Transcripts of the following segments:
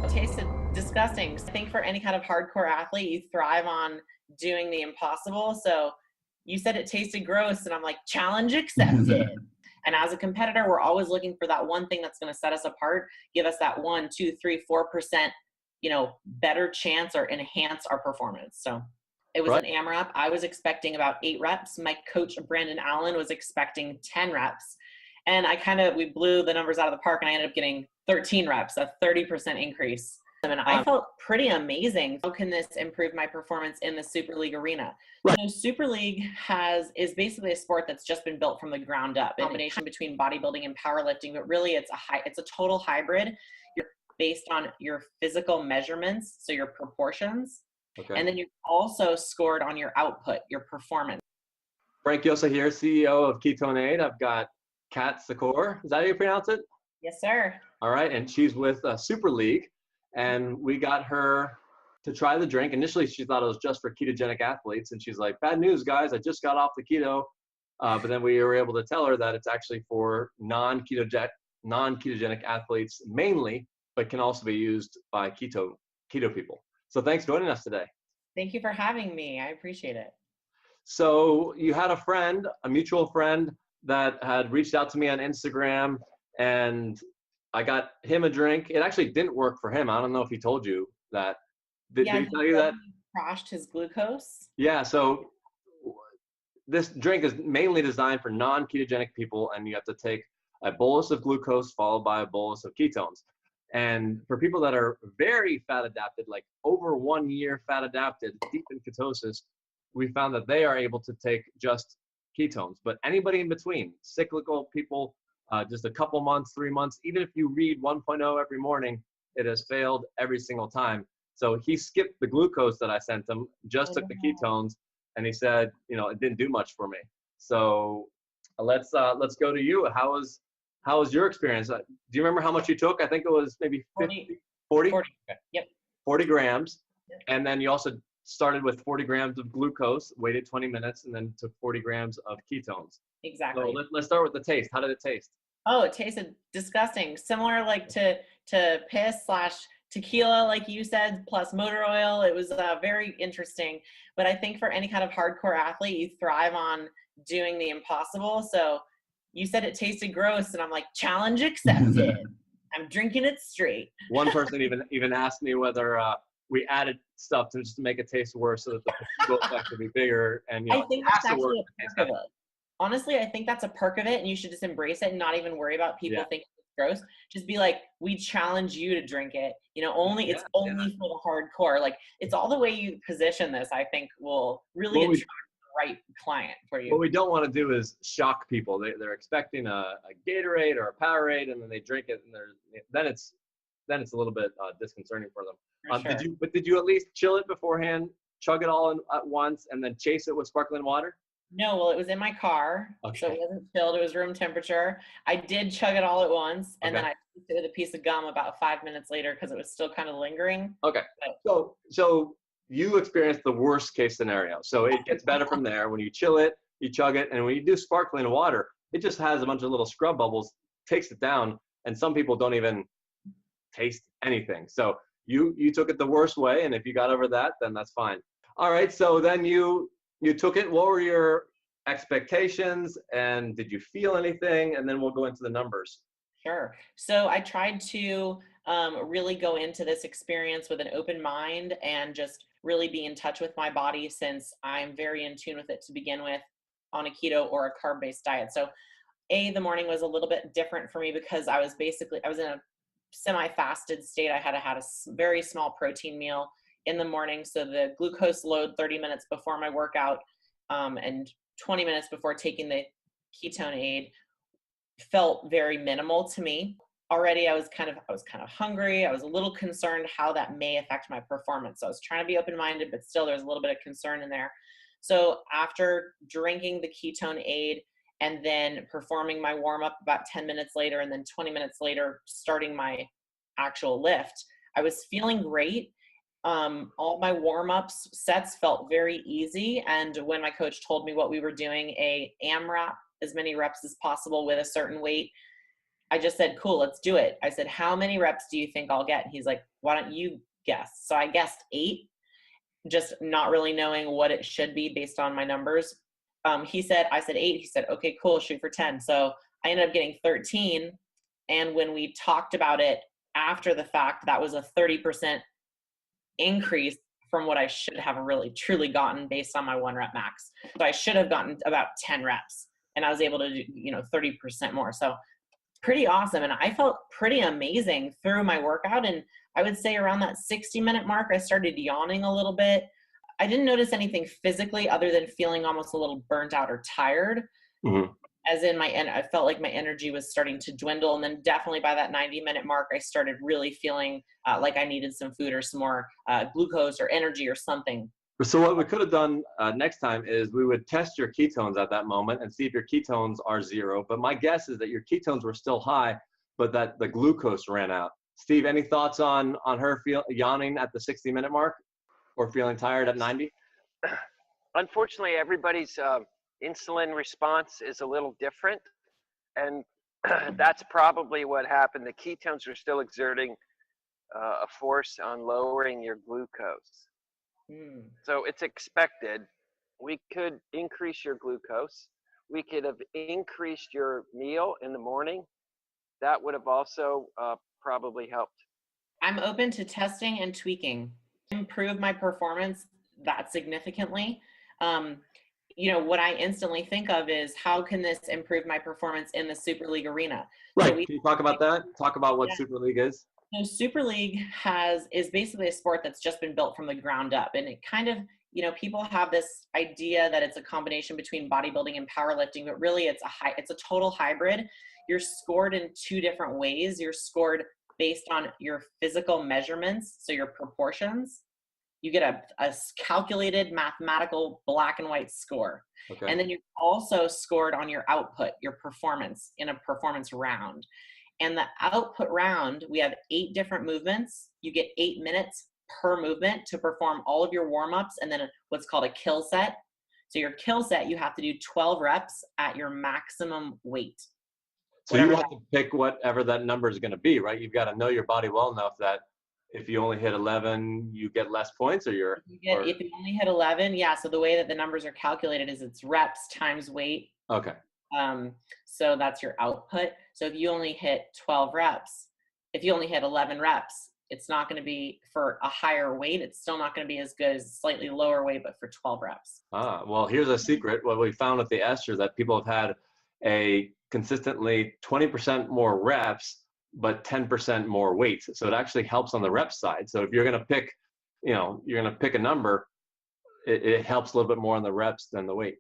It tasted disgusting. I think for any kind of hardcore athlete, you thrive on doing the impossible. So you said it tasted gross, and I'm like, challenge accepted. And as a competitor, we're always looking for that one thing that's going to set us apart, give us that 1, 2, 3, 4%, better chance or enhance our performance. So it was an AMRAP. I was expecting about 8 reps. My coach, Brandon Allen, was expecting 10 reps. And we blew the numbers out of the park, and I ended up getting 13 reps, a 30% increase. And I felt pretty amazing. How can this improve my performance in the Super League arena? Super League is basically a sport that's just been built from the ground up, a combination between bodybuilding and powerlifting, but really it's a total hybrid. You're based on your physical measurements, so your proportions, and then you're also scored on your output, your performance. Frank Yosa here, CEO of Ketone Ester. I've got Kat Secor. Is that how you pronounce it? Yes, sir. All right, and she's with Super League. And we got her to try the drink. Initially, she thought it was just for ketogenic athletes. And she's like, bad news, guys. I just got off the keto. But then we were able to tell her that it's actually for non-ketogenic athletes mainly, but can also be used by keto people. So thanks for joining us today. Thank you for having me. I appreciate it. So you had a mutual friend that had reached out to me on Instagram, and I got him a drink. It actually didn't work for him. I don't know if he told you that. Did he tell you that? He crashed his glucose. Yeah, so this drink is mainly designed for non-ketogenic people, and you have to take a bolus of glucose followed by a bolus of ketones. And for people that are very fat adapted, like over 1 year fat adapted, deep in ketosis, we found that they are able to take just ketones. But anybody in between, cyclical people, just a couple months, 3 months, even if you read 1.0 every morning, it has failed every single time. So he skipped the glucose that I sent him, just took the ketones, and he said, it didn't do much for me. So let's go to you. How was your experience? Do you remember how much you took? I think it was maybe 50, 40? Yep. 40 grams. Yep. And then you also started with 40 grams of glucose, waited 20 minutes, and then took 40 grams of ketones. Exactly. So let's start with the taste. How did it taste? Oh, it tasted disgusting. Similar to piss/tequila, like you said, plus motor oil. It was very interesting. But I think for any kind of hardcore athlete, you thrive on doing the impossible. So you said it tasted gross, and I'm like, challenge accepted. I'm drinking it straight. One person even asked me whether we added stuff just to make it taste worse, so that the placebo effect would be bigger. And I think that's actually a perk of it. Honestly, I think that's a perk of it, and you should just embrace it and not even worry about people thinking it's gross. Just be like, we challenge you to drink it. It's only for the hardcore. Like, it's all the way you position this, I think, will really attract the right client for you. What we don't want to do is shock people. They're expecting a Gatorade or a Powerade, and then they drink it, and then it's a little bit disconcerting for them. For sure. Did you at least chill it beforehand, chug it all at once, and then chase it with sparkling water? No, well, it was in my car, so it wasn't chilled. It was room temperature. I did chug it all at once, and then I took it with a piece of gum about 5 minutes later because it was still kind of lingering. Okay, so you experienced the worst case scenario. So it gets better from there. When you chill it, you chug it, and when you do sparkling water, it just has a bunch of little scrub bubbles, takes it down, and some people don't even taste anything. So you took it the worst way, and if you got over that, then that's fine. All right, so then you took it. What were your expectations, and did you feel anything? And then we'll go into the numbers. Sure. So I tried to really go into this experience with an open mind and just really be in touch with my body, since I'm very in tune with it to begin with on a keto or a carb-based diet. So the morning was a little bit different for me because I was in a semi-fasted state. I had a very small protein meal in the morning. So the glucose load 30 minutes before my workout and 20 minutes before taking the ketone aid felt very minimal to me. Already I was kind of hungry. I was a little concerned how that may affect my performance. So I was trying to be open-minded, but still there's a little bit of concern in there. So after drinking the ketone aid and then performing my warm-up about 10 minutes later, and then 20 minutes later starting my actual lift, I was feeling great. All my warm-ups sets felt very easy. And when my coach told me what we were doing, a AMRAP, as many reps as possible with a certain weight, I just said, cool, let's do it. I said, how many reps do you think I'll get? And he's like, why don't you guess? So I guessed 8, just not really knowing what it should be based on my numbers. I said 8. He said, okay, cool, shoot for 10. So I ended up getting 13. And when we talked about it after the fact, that was a 30% increase from what I should have really truly gotten based on my 1 rep max. So I should have gotten about 10 reps, and I was able to do, 30% more. So pretty awesome. And I felt pretty amazing through my workout. And I would say around that 60-minute mark, I started yawning a little bit. I didn't notice anything physically other than feeling almost a little burnt out or tired. Mm-hmm. As in I felt like my energy was starting to dwindle. And then definitely by that 90-minute mark, I started really feeling like I needed some food or some more glucose or energy or something. So what we could have done next time is we would test your ketones at that moment and see if your ketones are 0. But my guess is that your ketones were still high, but that the glucose ran out. Steve, any thoughts on her yawning at the 60-minute mark or feeling tired at 90? Unfortunately, everybody's insulin response is a little different, and that's probably what happened. The ketones are still exerting a force on lowering your glucose. So it's expected. We could increase your glucose. We could have increased your meal in the morning. That would have also probably helped. I'm open to testing and tweaking. Improve my performance that significantly. What I instantly think of is how can this improve my performance in the Super League arena? Right. So can you talk about that? Talk about what Super League is. So Super League is basically a sport that's just been built from the ground up. And it kind of, people have this idea that it's a combination between bodybuilding and powerlifting, but really it's a total hybrid. You're scored in 2 different ways. You're scored based on your physical measurements, so your proportions. You get a calculated mathematical black and white score. Okay. And then you're also scored on your output, your performance in a performance round. And the output round, we have 8 different movements. You get 8 minutes per movement to perform all of your warm-ups, and then what's called a kill set. So your kill set, you have to do 12 reps at your maximum weight. So you have to pick whatever that number is going to be, right? You've got to know your body well enough that if you only hit 11, you get less points, or if you only hit 11, yeah. So the way that the numbers are calculated is it's reps times weight. Okay. So that's your output. So if you only hit 12 reps, if you only hit 11 reps, it's not going to be for a higher weight. It's still not going to be as good as slightly lower weight, but for 12 reps. Well, here's a secret. What we found with the Ester, that people have had a consistently 20% more reps, but 10% more weight. So it actually helps on the rep side. So if you're going to pick, you're going to pick a number, it helps a little bit more on the reps than the weight.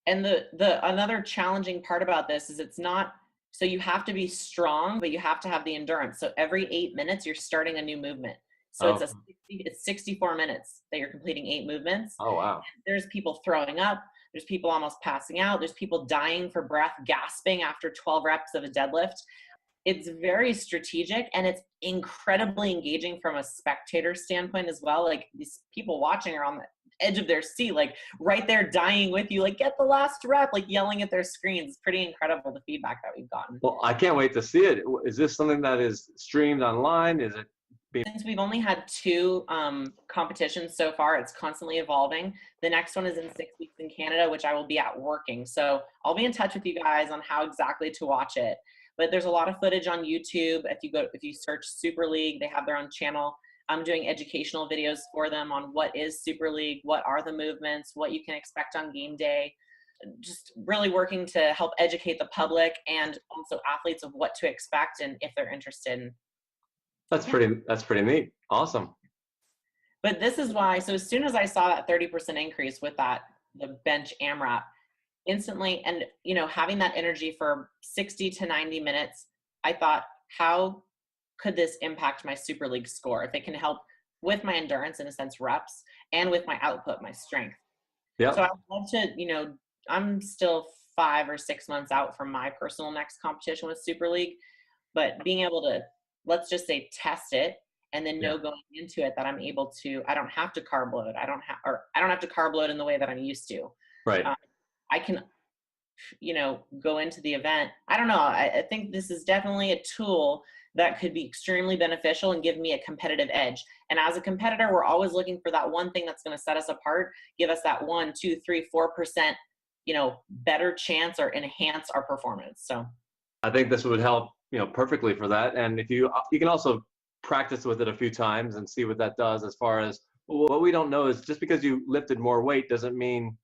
And the another challenging part about this is it's not, so you have to be strong, but you have to have the endurance. So every 8 minutes, you're starting a new movement. So it's 64 minutes that you're completing 8 movements. Oh, wow. There's people throwing up. There's people almost passing out. There's people dying for breath, gasping after 12 reps of a deadlift. It's very strategic, and it's incredibly engaging from a spectator standpoint as well. Like, these people watching are on the edge of their seat, like right there dying with you, like, get the last rep, like yelling at their screens. It's pretty incredible, the feedback that we've gotten. Well, I can't wait to see it. Is this something that is streamed online? Is it Since we've only had 2 competitions so far, it's constantly evolving. The next one is in 6 weeks in Canada, which I will be at working. So I'll be in touch with you guys on how exactly to watch it. But there's a lot of footage on YouTube. If you search Super League, they have their own channel. I'm doing educational videos for them on what is Super League, what are the movements, what you can expect on game day. Just really working to help educate the public and also athletes of what to expect and if they're interested. That's pretty neat. Awesome. But this is why, so as soon as I saw that 30% increase with the bench AMRAP, instantly, and having that energy for 60 to 90 minutes, I thought, how could this impact my Super League score? If it can help with my endurance, in a sense, reps, and with my output, my strength. Yeah. So I'd love to, I'm still 5 or 6 months out from my personal next competition with Super League, but being able to, let's just say, test it, and then know going into it that I'm able to, I don't have to carb load. I don't have to carb load in the way that I'm used to. Right. I can go into the event. I don't know. I think this is definitely a tool that could be extremely beneficial and give me a competitive edge. And as a competitor, we're always looking for that one thing that's going to set us apart, give us that 1, 2, 3, 4%, better chance or enhance our performance. So I think this would help, perfectly for that. And if you can also practice with it a few times and see what that does. As far as what we don't know is, just because you lifted more weight doesn't mean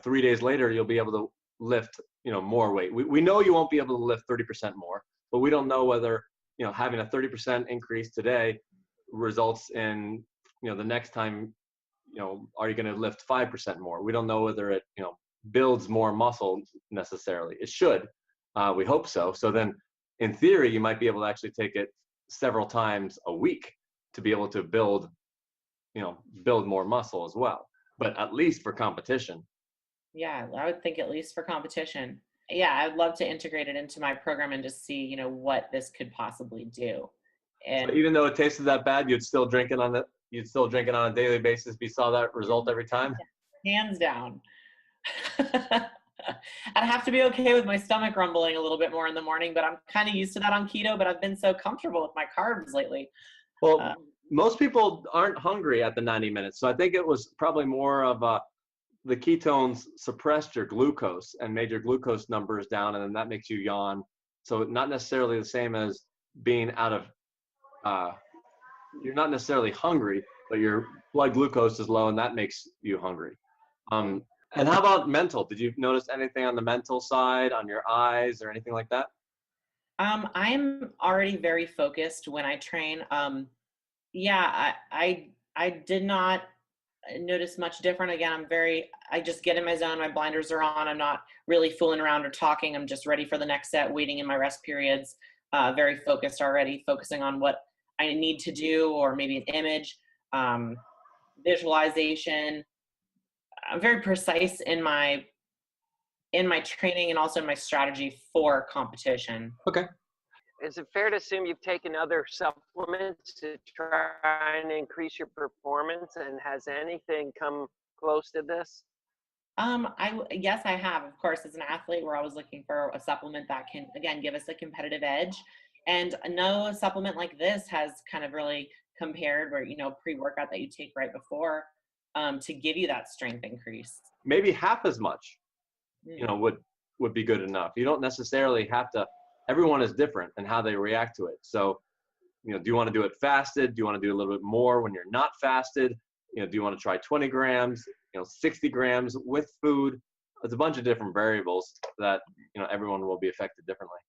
3 days later you'll be able to lift more weight. We know you won't be able to lift 30% more, but we don't know whether having a 30% increase today results in the next time, are you going to lift 5% more? We don't know whether it builds more muscle necessarily. It should. We hope so. So then, in theory, you might be able to actually take it several times a week to be able to build more muscle as well. But at least for competition. yeah, I would think at least for competition. Yeah, I'd love to integrate it into my program and just see, what this could possibly do. So And even though it tasted that bad, you'd still drink it on a daily basis if you saw that result every time? hands down. I'd have to be okay with my stomach rumbling a little bit more in the morning, but I'm kind of used to that on keto, but I've been so comfortable with my carbs lately. Well, most people aren't hungry at the 90 minutes. So I think it was probably more of the ketones suppressed your glucose and made your glucose numbers down, and then that makes you yawn. So not necessarily the same as being you're not necessarily hungry, but your blood glucose is low and that makes you hungry. And how about mental? Did you notice anything on the mental side, on your eyes or anything like that? I'm already very focused when I train. Yeah, I did not notice much different. Again, I just get in my zone. My blinders are on. I'm not really fooling around or talking. I'm just ready for the next set, waiting in my rest periods. Very focused already, focusing on what I need to do, or maybe an image, visualization. I'm very precise in my training and also in my strategy for competition. Okay. Is it fair to assume you've taken other supplements to try and increase your performance? And has anything come close to this? Yes, I have. Of course, as an athlete, we're always looking for a supplement that can, again, give us a competitive edge. And no supplement like this has kind of really compared, where, pre-workout that you take right before, to give you that strength increase. Maybe half as much, Mm. would be good enough. You don't necessarily have to. Everyone is different in how they react to it. So, do you want to do it fasted? Do you want to do a little bit more when you're not fasted? Do you want to try 20 grams, 60 grams with food? It's a bunch of different variables that, everyone will be affected differently.